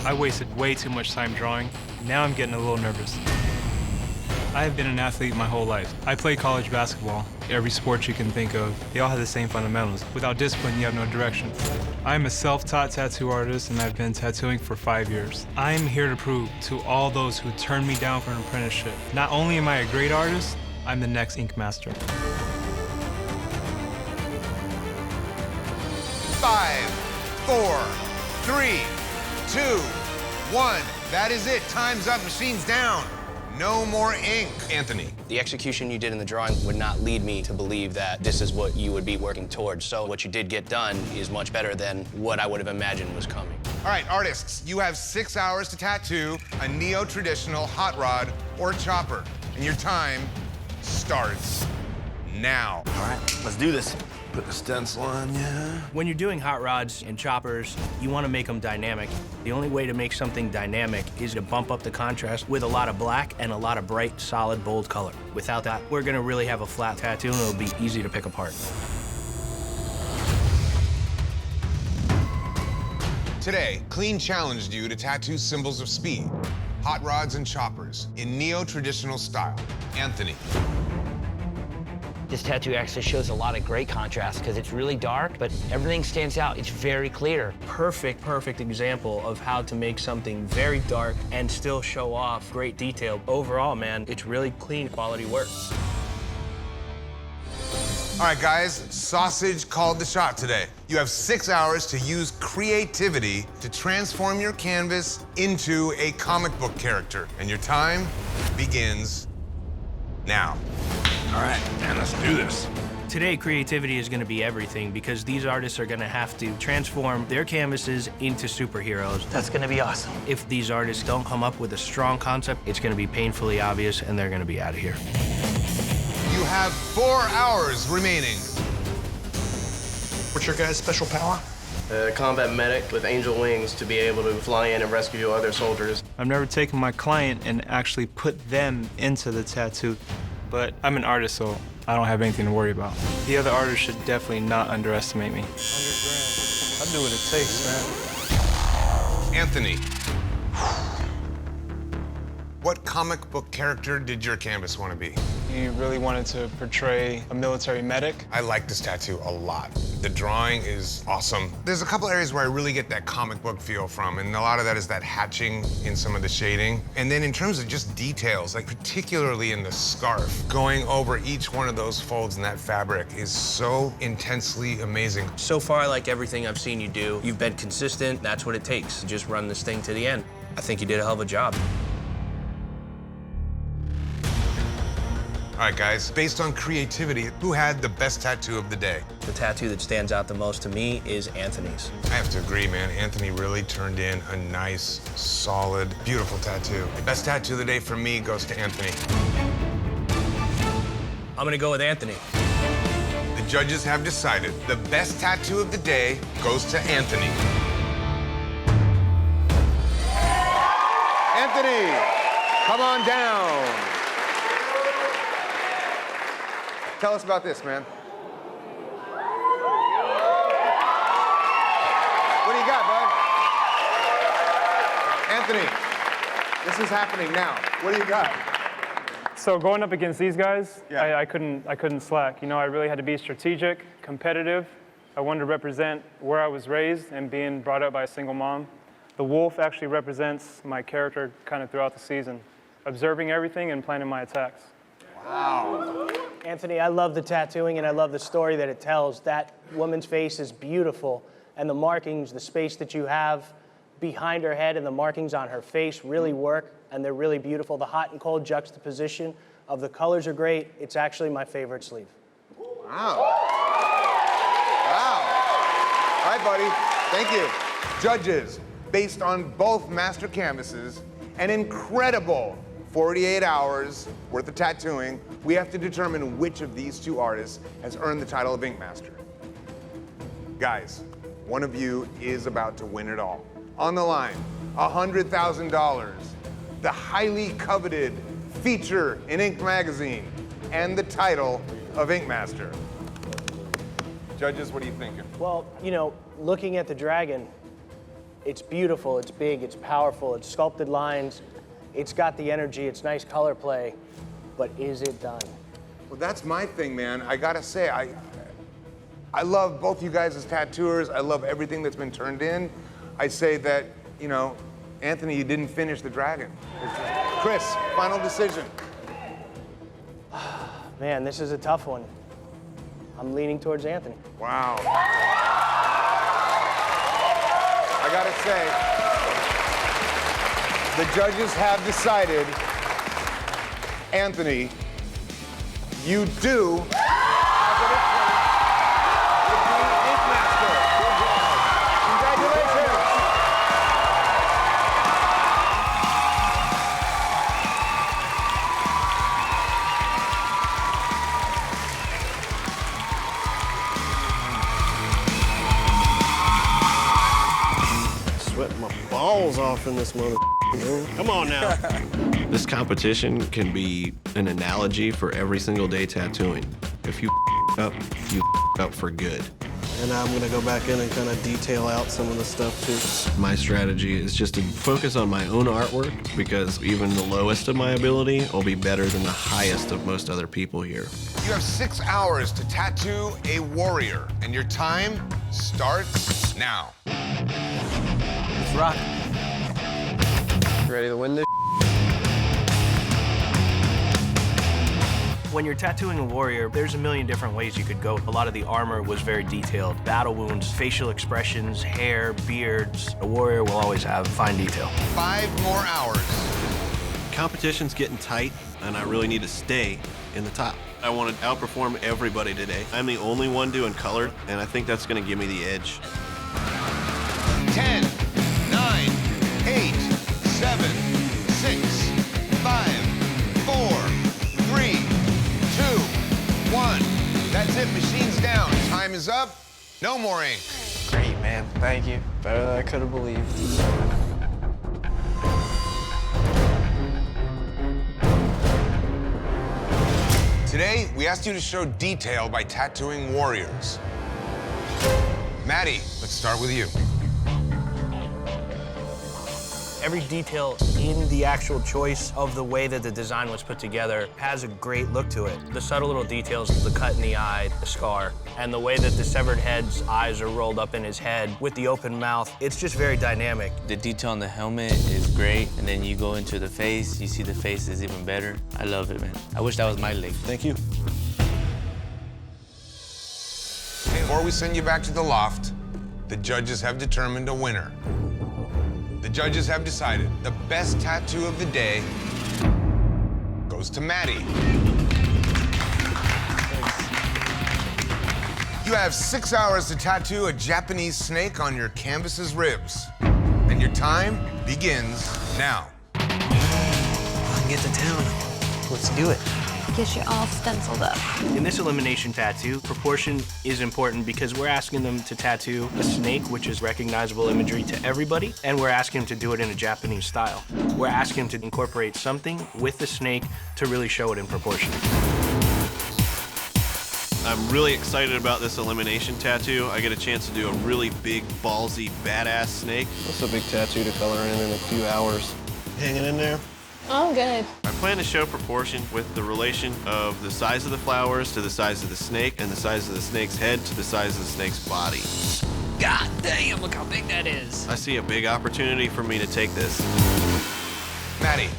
I wasted way too much time drawing. Now I'm getting a little nervous. I have been an athlete my whole life. I played college basketball. Every sport you can think of, they all have the same fundamentals. Without discipline, you have no direction. I am a self-taught tattoo artist, and I've been tattooing for 5 years. I am here to prove to all those who turned me down for an apprenticeship, not only am I a great artist, I'm the next ink master. 5, 4, 3, 2, 1. That is it. Time's up. Machine's down. No more ink. Anthony. The execution you did in the drawing would not lead me to believe that this is what you would be working towards. So what you did get done is much better than what I would have imagined was coming. All right, artists, you have 6 hours to tattoo a neo-traditional hot rod or chopper. And your time starts now. All right, let's do this. Put the stencil on, yeah. When you're doing hot rods and choppers, you want to make them dynamic. The only way to make something dynamic is to bump up the contrast with a lot of black and a lot of bright, solid, bold color. Without that, we're gonna really have a flat tattoo and it'll be easy to pick apart. Today, Clean challenged you to tattoo symbols of speed, hot rods and choppers in neo-traditional style. Anthony. This tattoo actually shows a lot of great contrast because it's really dark, but everything stands out. It's very clear. Perfect example of how to make something very dark and still show off great detail. Overall, man, it's really clean, quality work. All right, guys, Sausage called the shot today. You have 6 hours to use creativity to transform your canvas into a comic book character. And your time begins now. All right, man, let's do this. Today, creativity is going to be everything because these artists are going to have to transform their canvases into superheroes. That's gonna be awesome. If these artists don't come up with a strong concept, it's going to be painfully obvious and they're going to be out of here. You have 4 hours remaining. What's your guys' special power? Combat medic with angel wings to be able to fly in and rescue other soldiers. I've never taken my client and actually put them into the tattoo, but I'm an artist, so I don't have anything to worry about. The other artists should definitely not underestimate me. 100 grand. I'll do what it takes, man. Anthony. What comic book character did your canvas want to be? He really wanted to portray a military medic. I like this tattoo a lot. The drawing is awesome. There's a couple areas where I really get that comic book feel from, and a lot of that is that hatching in some of the shading. And then in terms of just details, like particularly in the scarf, going over each one of those folds in that fabric is so intensely amazing. So far, like everything I've seen you do, you've been consistent. That's what it takes to just run this thing to the end. I think you did a hell of a job. All right, guys, based on creativity, who had the best tattoo of the day? The tattoo that stands out the most to me is Anthony's. I have to agree, man. Anthony really turned in a nice, solid, beautiful tattoo. The best tattoo of the day for me goes to Anthony. I'm gonna go with Anthony. The judges have decided the best tattoo of the day goes to Anthony. Anthony, come on down. Tell us about this, man. What do you got, bud? Anthony, this is happening now. What do you got? So going up against these guys, Yeah. I couldn't slack. You know, I really had to be strategic, competitive. I wanted to represent where I was raised and being brought up by a single mom. The wolf actually represents my character kind of throughout the season, observing everything and planning my attacks. Wow. Anthony, I love the tattooing and I love the story that it tells. That woman's face is beautiful, and the markings, the space that you have behind her head and the markings on her face really work, and they're really beautiful. The hot and cold juxtaposition of the colors are great. It's actually my favorite sleeve. Wow. Wow. All right, buddy. Thank you. Judges, based on both master canvases, an incredible 48 hours worth of tattooing, we have to determine which of these two artists has earned the title of Ink Master. Guys, one of you is about to win it all. On the line, $100,000, the highly coveted feature in Ink magazine, and the title of Ink Master. Judges, what are you thinking? Well, you know, looking at the dragon, It's beautiful, it's big, it's powerful, it's sculpted lines, it's got the energy, it's nice color play, but is it done? Well, that's my thing, man. I gotta say, I love both you guys as tattooers. I love everything that's been turned in. I say that, you know, Anthony, you didn't finish the dragon. Chris, final decision. Man, this is a tough one. I'm leaning towards Anthony. Wow. I gotta say, the judges have decided, Anthony, you do have an Ink Master. Congratulations. Sweat my balls off in this mother. Come on now. This competition can be an analogy for every single day tattooing. If you up, you up for good. And I'm gonna go back in and kind of detail out some of the stuff too. My strategy is just to focus on my own artwork because even the lowest of my ability will be better than the highest of most other people here. You have 6 hours to tattoo a warrior, and your time starts now. Let's rock. Ready to win this? When you're tattooing a warrior, there's a million different ways you could go. A lot of the armor was very detailed. Battle wounds, facial expressions, hair, beards. A warrior will always have fine detail. 5 more hours. Competition's getting tight, and I really need to stay in the top. I want to outperform everybody today. I'm the only one doing color, and I think that's going to give me the edge. 10, 9, 8, 7, 6, 5, 4, 3, 2, 1. That's it, machine's down. Time is up. No more ink. Great, man. Thank you. Better than I could have believed. Today, we asked you to show detail by tattooing warriors. Maddie, let's start with you. Every detail in the actual choice of the way that the design was put together has a great look to it. The subtle little details, the cut in the eye, the scar, and the way that the severed head's eyes are rolled up in his head with the open mouth, it's just very dynamic. The detail on the helmet is great, and then you go into the face, you see the face is even better. I love it, man. I wish that was my leg. Thank you. Before we send you back to the loft, the judges have determined a winner. The judges have decided the best tattoo of the day goes to Maddie. You have 6 hours to tattoo a Japanese snake on your canvas's ribs. And your time begins now. I can get to town. Let's do it. Get you all stenciled up. In this elimination tattoo, proportion is important because we're asking them to tattoo a snake, which is recognizable imagery to everybody, and we're asking them to do it in a Japanese style. We're asking them to incorporate something with the snake to really show it in proportion. I'm really excited about this elimination tattoo. I get a chance to do a really big, ballsy, badass snake. That's a big tattoo to color in a few hours. Hanging in there. Oh, good. I plan to show proportion with the relation of the size of the flowers to the size of the snake and the size of the snake's head to the size of the snake's body. God damn, look how big that is. I see a big opportunity for me to take this. Maddie.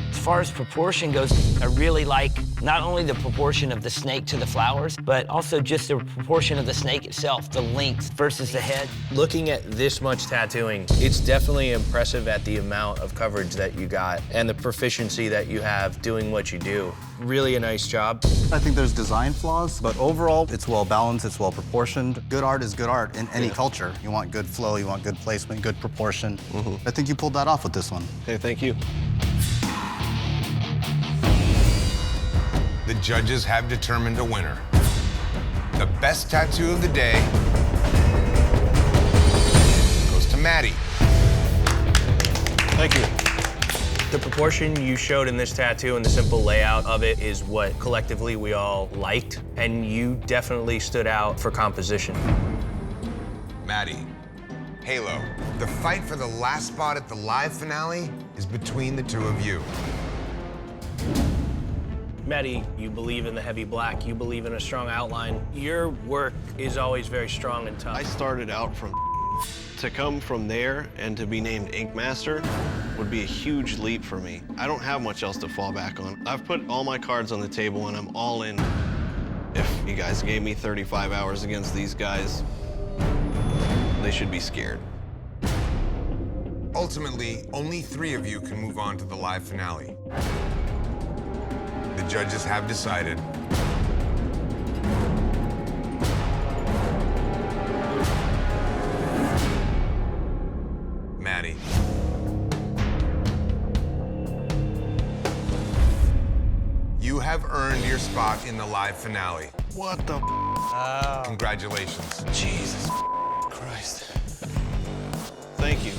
As far as proportion goes, I really like not only the proportion of the snake to the flowers, but also just the proportion of the snake itself, the length versus the head. Looking at this much tattooing, it's definitely impressive at the amount of coverage that you got and the proficiency that you have doing what you do. Really a nice job. I think there's design flaws, but overall, it's well balanced, it's well proportioned. Good art is good art in any culture. You want good flow, you want good placement, good proportion. I think you pulled that off with this one. Hey, thank you. The judges have determined a winner. The best tattoo of the day goes to Maddie. Thank you. The proportion you showed in this tattoo and the simple layout of it is what collectively we all liked, and you definitely stood out for composition. Maddie. Halo, the fight for the last spot at the live finale is between the two of you. Maddie, you believe in the heavy black, you believe in a strong outline. Your work is always very strong and tough. I started out from to come from there and to be named Ink Master would be a huge leap for me. I don't have much else to fall back on. I've put all my cards on the table and I'm all in. If you guys gave me 35 hours against these guys, they should be scared. Ultimately, only 3 of you can move on to the live finale. The judges have decided. Maddie. You have earned your spot in the live finale. What the Congratulations. Jesus Christ. Thank you.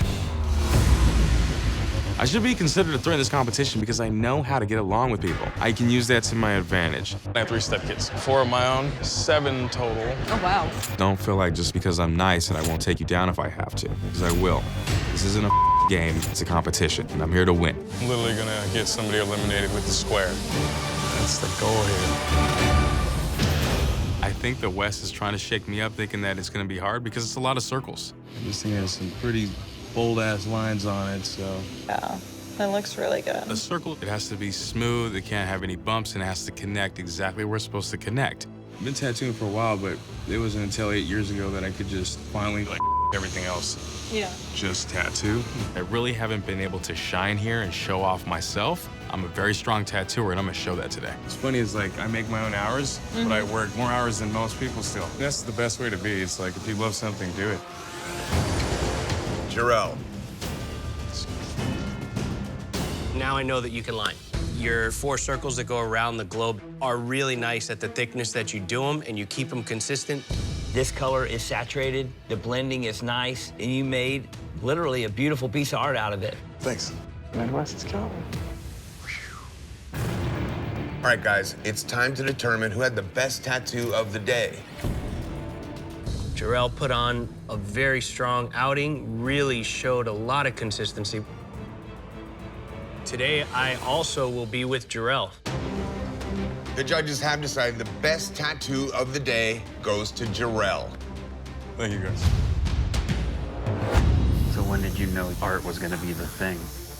I should be considered a threat in this competition because I know how to get along with people. I can use that to my advantage. I have 3 step kits, 4 of my own, 7 total. Oh, wow. Don't feel like just because I'm nice and I won't take you down if I have to, because I will. This isn't a game, it's a competition, and I'm here to win. I'm literally gonna get somebody eliminated with the square. That's the goal here. I think the West is trying to shake me up thinking that it's gonna be hard because it's a lot of circles. This thing has some pretty bold-ass lines on it, so. Yeah, that looks really good. A circle, it has to be smooth, it can't have any bumps, and it has to connect exactly where it's supposed to connect. I've been tattooing for a while, but it wasn't until 8 years ago that I could just finally, like, everything else. Yeah. Just tattoo. I really haven't been able to shine here and show off myself. I'm a very strong tattooer, and I'm gonna show that today. What's funny is, like, I make my own hours, but I work more hours than most people still. That's the best way to be. It's like, if you love something, do it. Jarrell. Now I know that you can line. Your 4 circles that go around the globe are really nice at the thickness that you do them, and you keep them consistent. This color is saturated, the blending is nice, and you made literally a beautiful piece of art out of it. Thanks. Midwest is coming. All right, guys, it's time to determine who had the best tattoo of the day. Jarrell put on a very strong outing, really showed a lot of consistency. Today, I also will be with Jarrell. The judges have decided the best tattoo of the day goes to Jarrell. Thank you, guys. So when did you know art was gonna be the thing?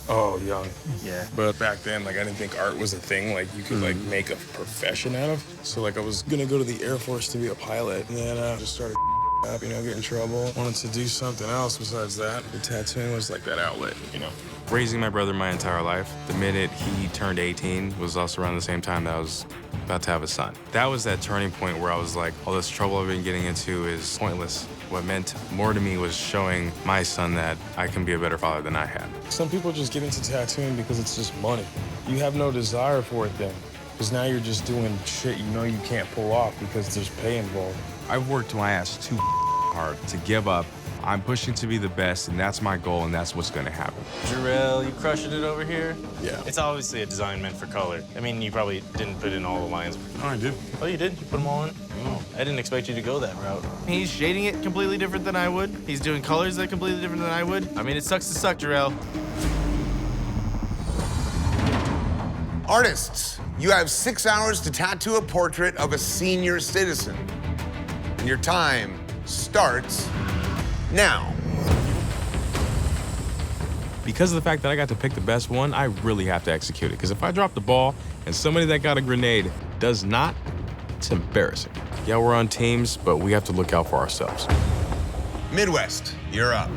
Oh, young. Yeah. But back then, like, I didn't think art was a thing, like, you could, like, make a profession out of. So, like, I was gonna go to the Air Force to be a pilot, and then I just started up, you know, get in trouble. Wanted to do something else besides that. The tattooing was like that outlet, you know. Raising my brother my entire life, the minute he turned 18 was also around the same time that I was about to have a son. That was that turning point where I was like, all this trouble I've been getting into is pointless. What meant more to me was showing my son that I can be a better father than I had. Some people just get into tattooing because it's just money. You have no desire for it then, because now you're just doing shit you know you can't pull off because there's pay involved. I've worked my ass too hard to give up. I'm pushing to be the best, and that's my goal, and that's what's gonna happen. Jarrell, you crushing it over here? Yeah. It's obviously a design meant for color. I mean, you probably didn't put in all the lines. Oh, I did. Oh, you did? You put them all in? Oh, I didn't expect you to go that route. He's shading it completely different than I would. He's doing colors that are completely different than I would. I mean, it sucks to suck, Jarrell. Artists, you have 6 hours to tattoo a portrait of a senior citizen. And your time starts now. Because of the fact that I got to pick the best one, I really have to execute it. Because if I drop the ball and somebody that got a grenade does not, it's embarrassing. Yeah, we're on teams, but we have to look out for ourselves. Midwest, you're up.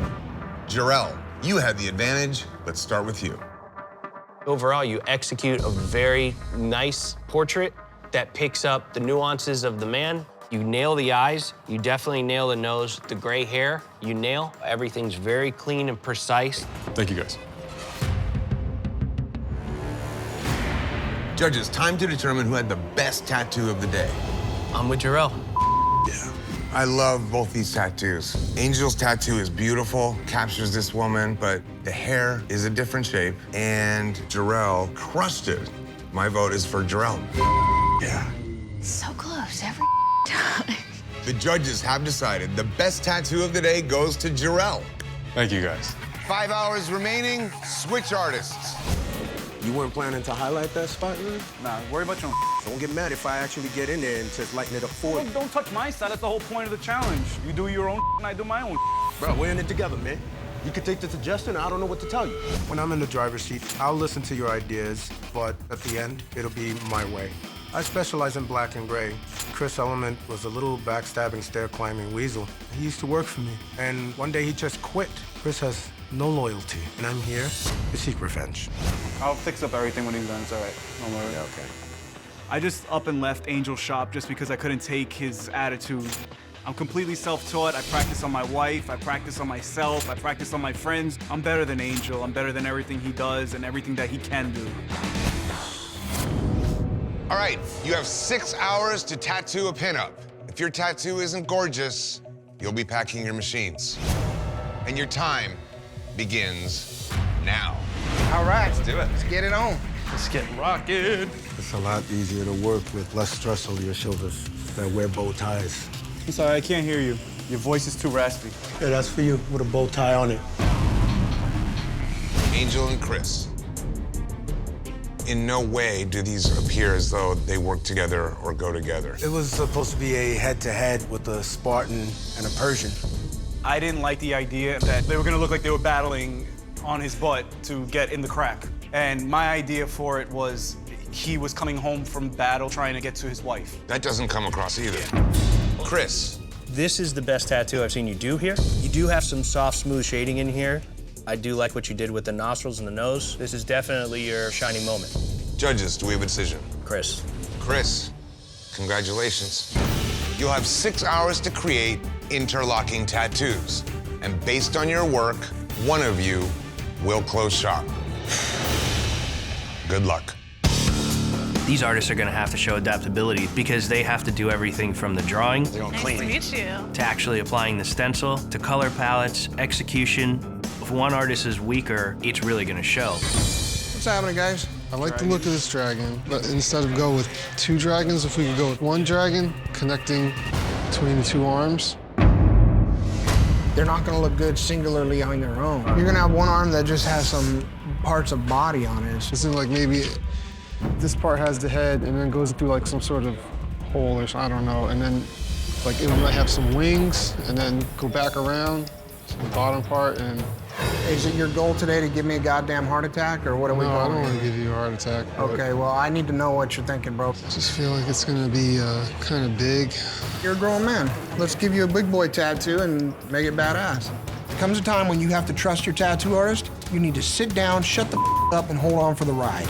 Jarrell, you had the advantage. Let's start with you. Overall, you execute a very nice portrait that picks up the nuances of the man. You nail the eyes, you definitely nail the nose, the gray hair, you nail. Everything's very clean and precise. Thank you, guys. Judges, time to determine who had the best tattoo of the day. I'm with Jarrell. Yeah. I love both these tattoos. Angel's tattoo is beautiful, captures this woman, but the hair is a different shape, and Jarrell crushed it. My vote is for Jarrell. Yeah. So close every time. The judges have decided the best tattoo of the day goes to Jarrell. Thank you, guys. 5 hours remaining, switch artists. You weren't planning to highlight that spot, really? Nah, worry about your own. Don't get mad if I actually get in there and just lighten it up for you. Don't touch my side. That's the whole point of the challenge. You do your own and I do my own. Bro, we're in it together, man. You can take the suggestion, I don't know what to tell you. When I'm in the driver's seat, I'll listen to your ideas, but at the end, it'll be my way. I specialize in black and gray. Chris Element was a little backstabbing, stair-climbing weasel. He used to work for me, and one day he just quit. Chris has no loyalty, and I'm here to seek revenge. I'll fix up everything when he's done. It's all right. Don't worry. Yeah, okay. I just up and left Angel's shop just because I couldn't take his attitude. I'm completely self-taught. I practice on my wife. I practice on myself. I practice on my friends. I'm better than Angel. I'm better than everything he does and everything that he can do. All right, you have 6 hours to tattoo a pinup. If your tattoo isn't gorgeous, you'll be packing your machines. And your time begins now. All right. Let's do it. Let's get it on. Let's get rocking. It's a lot easier to work with less stress over your shoulders than wear bow ties. I'm sorry, I can't hear you. Your voice is too raspy. Yeah, that's for you, with a bow tie on it. Angel and Chris. In no way do these appear as though they work together or go together. It was supposed to be a head-to-head with a Spartan and a Persian. I didn't like the idea that they were gonna look like they were battling on his butt to get in the crack. And my idea for it was he was coming home from battle trying to get to his wife. That doesn't come across either. Chris. This is the best tattoo I've seen you do here. You do have some soft, smooth shading in here. I do like what you did with the nostrils and the nose. This is definitely your shining moment. Judges, do we have a decision? Chris. Chris, congratulations. You'll have 6 hours to create interlocking tattoos. And based on your work, one of you will close shop. Good luck. These artists are gonna have to show adaptability because they have to do everything from the drawing Nice to meet you. to actually applying the stencil, to color palettes, execution. If one artist is weaker, it's really gonna show. What's happening, guys? I like the look of this dragon, but instead of go with 2 dragons, if we could go with 1 dragon connecting between the 2 arms. They're not gonna look good singularly on their own. You're gonna have one arm that just has some parts of body on it. It seems like maybe this part has the head and then goes through like some sort of hole or I don't know, and then like it might have some wings and then go back around to the bottom part and... Is it your goal today to give me a goddamn heart attack, or what are we No, going I don't to want to give you a heart attack. Okay, well, I need to know what you're thinking, bro. I just feel like it's gonna be kind of big. You're a grown man. Let's give you a big boy tattoo and make it badass. There comes a time when you have to trust your tattoo artist. You need to sit down, shut the up, and hold on for the ride.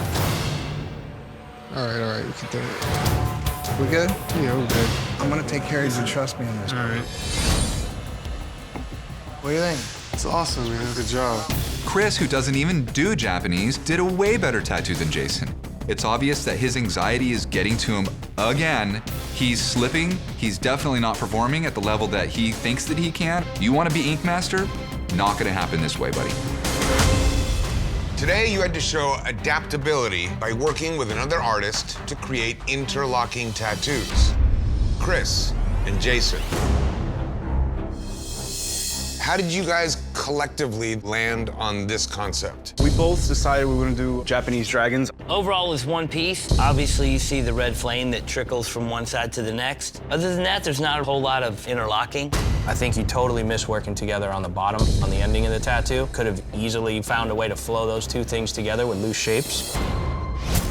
All right, we can do it. We good? Yeah, we're good. I'm gonna take care of you. Trust me on this. All right. What do you think? It's awesome, man. Good job. Chris, who doesn't even do Japanese, did a way better tattoo than Jason. It's obvious that his anxiety is getting to him again. He's slipping. He's definitely not performing at the level that he thinks that he can. You want to be Ink Master? Not gonna happen this way, buddy. Today, you had to show adaptability by working with another artist to create interlocking tattoos. Chris and Jason. How did you guys collectively land on this concept? We both decided we were gonna do Japanese dragons. Overall, it's one piece. Obviously, you see the red flame that trickles from one side to the next. Other than that, there's not a whole lot of interlocking. I think you totally missed working together on the bottom, on the ending of the tattoo. Could have easily found a way to flow those two things together with loose shapes.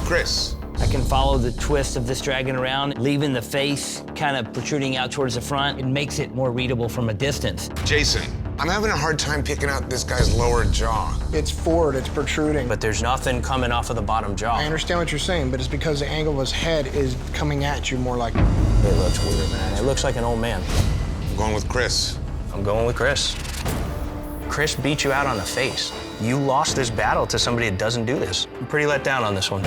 Chris. I can follow the twist of this dragon around, leaving the face kind of protruding out towards the front. It makes it more readable from a distance. Jason. I'm having a hard time picking out this guy's lower jaw. It's forward, it's protruding. But there's nothing coming off of the bottom jaw. I understand what you're saying, but it's because the angle of his head is coming at you more like... It looks weird, man. It looks like an old man. I'm going with Chris. I'm going with Chris. Chris beat you out on the face. You lost this battle to somebody that doesn't do this. I'm pretty let down on this one.